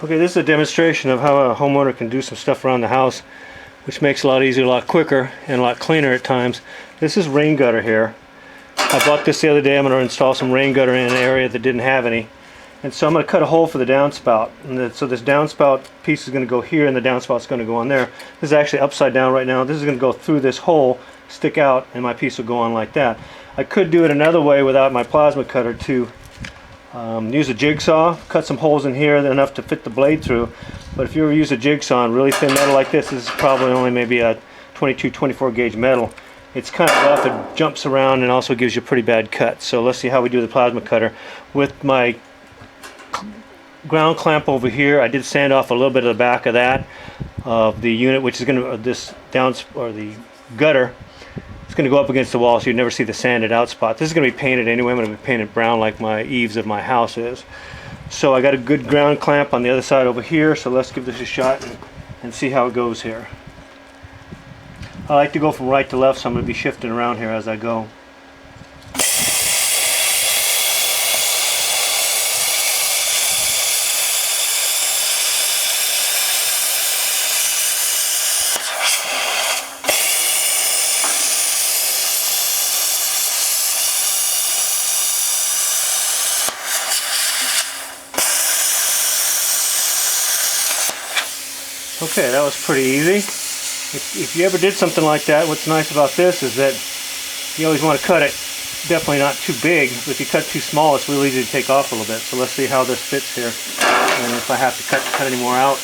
Okay, this is a demonstration of how a homeowner can do some stuff around the house, which makes it a lot easier, a lot quicker, and a lot cleaner at times. This is rain gutter here. I bought this the other day. I'm going to install some rain gutter in an area that didn't have any. And so I'm going to cut a hole for the downspout. So this downspout piece is going to go here, and the downspout is going to go on there. This is actually upside down right now. This is going to go through this hole, stick out, and my piece will go on like that. I could do it another way without my plasma cutter too. Use a jigsaw, cut some holes in here enough to fit the blade through. But if you ever use a jigsaw on really thin metal like this is probably only maybe a 22-24 gauge metal. It's kind of rough, it jumps around and also gives you a pretty bad cut. So let's see how we do the plasma cutter. With my ground clamp over here, I did sand off a little bit of the back of that of the unit, which is going to the gutter. It's going to go up against the wall, so you'd never see the sanded out spot. This is going to be painted anyway. I'm going to be painted brown like my eaves of my house is. So I got a good ground clamp on the other side over here, so let's give this a shot and see how it goes here. I like to go from right to left, so I'm going to be shifting around here as I go. Okay, that was pretty easy. If you ever did something like that, what's nice about this is that you always want to cut it definitely not too big, but if you cut too small, it's really easy to take off a little bit. So let's see how this fits here. And if I have to cut any more out,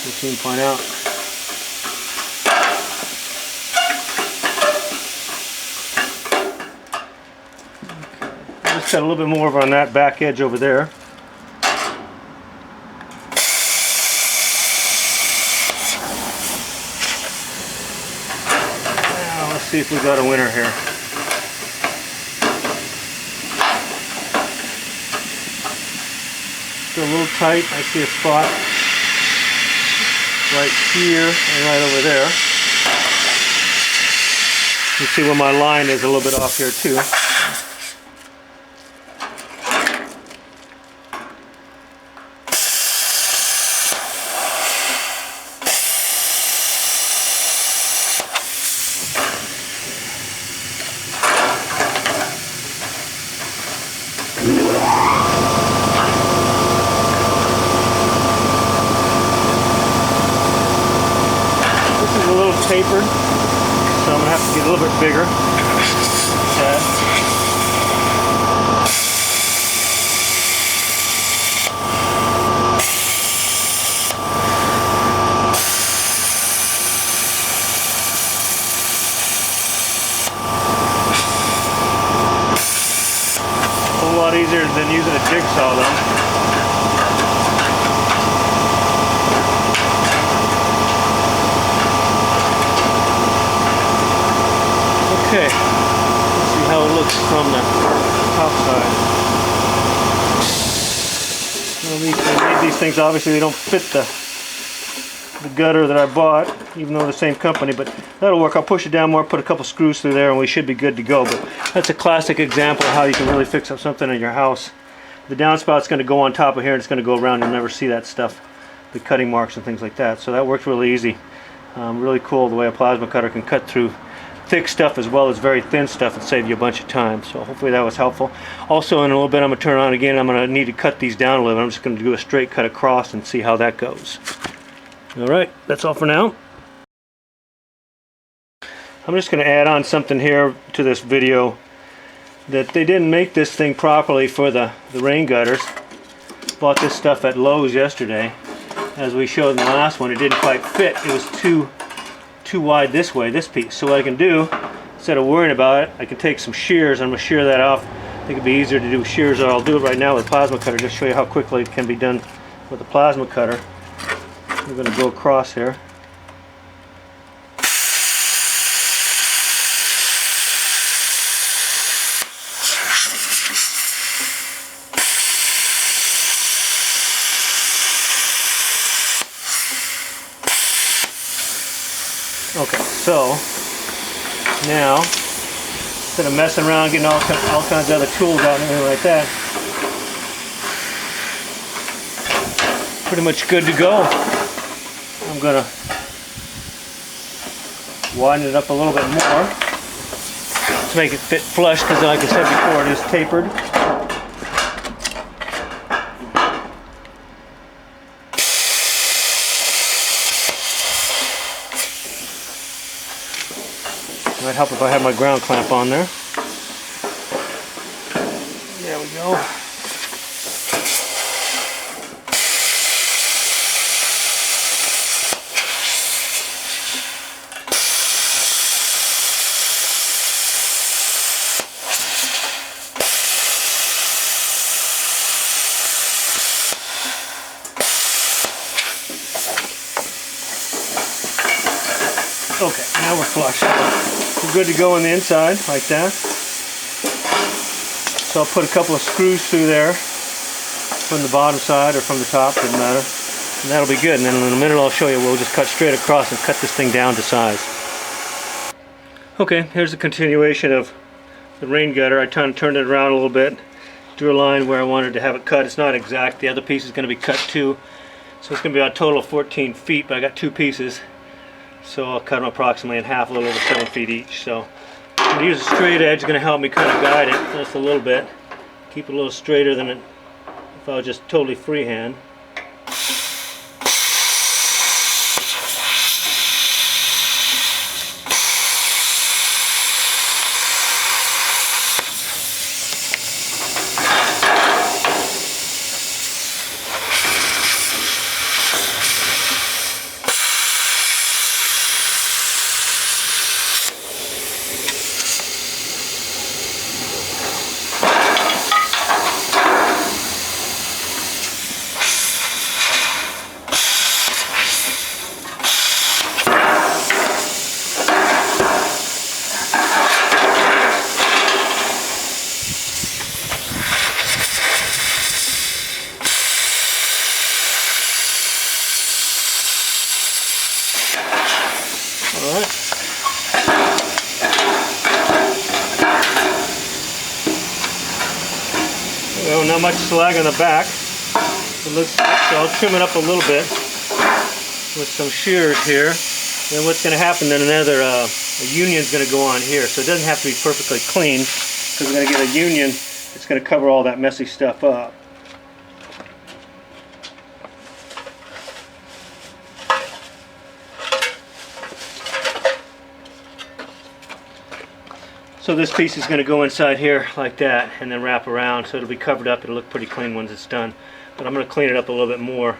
we'll soon find out. Okay. I'll just cut a little bit more over on that back edge over there. See if we got a winner here. Still a little tight. I see a spot right here and right over there. You see where my line is a little bit off here too. Tapered, so I'm going to have to get a little bit bigger. A whole lot easier than using a jigsaw though. Okay, let's see how it looks from the top side. Well, these things obviously they don't fit the gutter that I bought, even though they're the same company, but that'll work. I'll push it down more, put a couple screws through there, and we should be good to go. But that's a classic example of how you can really fix up something in your house. The downspout's going to go on top of here, and it's going to go around. You'll never see that stuff, the cutting marks and things like that. So that worked really easy. Really cool the way a plasma cutter can cut through thick stuff as well as very thin stuff and save you a bunch of time. So hopefully that was helpful. Also in a little bit I'm going to turn on again. I'm going to need to cut these down a little bit. I'm just going to do a straight cut across and see how that goes. Alright, that's all for now. I'm just going to add on something here to this video that they didn't make this thing properly for the rain gutters. Bought this stuff at Lowe's yesterday. As we showed in the last one, it didn't quite fit. It was too wide this way, this piece. So what I can do, instead of worrying about it, I can take some shears. I'm going to shear that off. I think it'd be easier to do with shears, or I'll do it right now with a plasma cutter, just show you how quickly it can be done with a plasma cutter. I'm going to go across here. Okay, so now instead of messing around getting all kinds of other tools out and everything like that, pretty much good to go. I'm gonna widen it up a little bit more to make it fit flush, because like I said before, it is tapered. Might help if I have my ground clamp on there. There we go. Okay, now we're flush. We're good to go on the inside, like that. So I'll put a couple of screws through there from the bottom side or from the top, doesn't matter. And that'll be good. And then in a minute I'll show you, we'll just cut straight across and cut this thing down to size. Okay, here's the continuation of the rain gutter. I turned it around a little bit, drew a line where I wanted to have it cut. It's not exact. The other piece is going to be cut too. So it's going to be a total of 14 feet, but I got two pieces. So I'll cut them approximately in half, a little over 7 feet each. So I'm going to use a straight edge, going to help me kind of guide it just a little bit. Keep it a little straighter than if I was just totally freehand. Alright. Well, not much slag on the back. It looks good, so I'll trim it up a little bit with some shears here. Then what's going to happen, then another a union is going to go on here. So it doesn't have to be perfectly clean, because we're going to get a union that's going to cover all that messy stuff up. So this piece is going to go inside here like that and then wrap around, so it'll be covered up. It'll look pretty clean once it's done. But I'm going to clean it up a little bit more.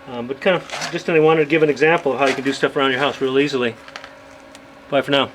But kind of just wanted to give an example of how you can do stuff around your house real easily. Bye for now.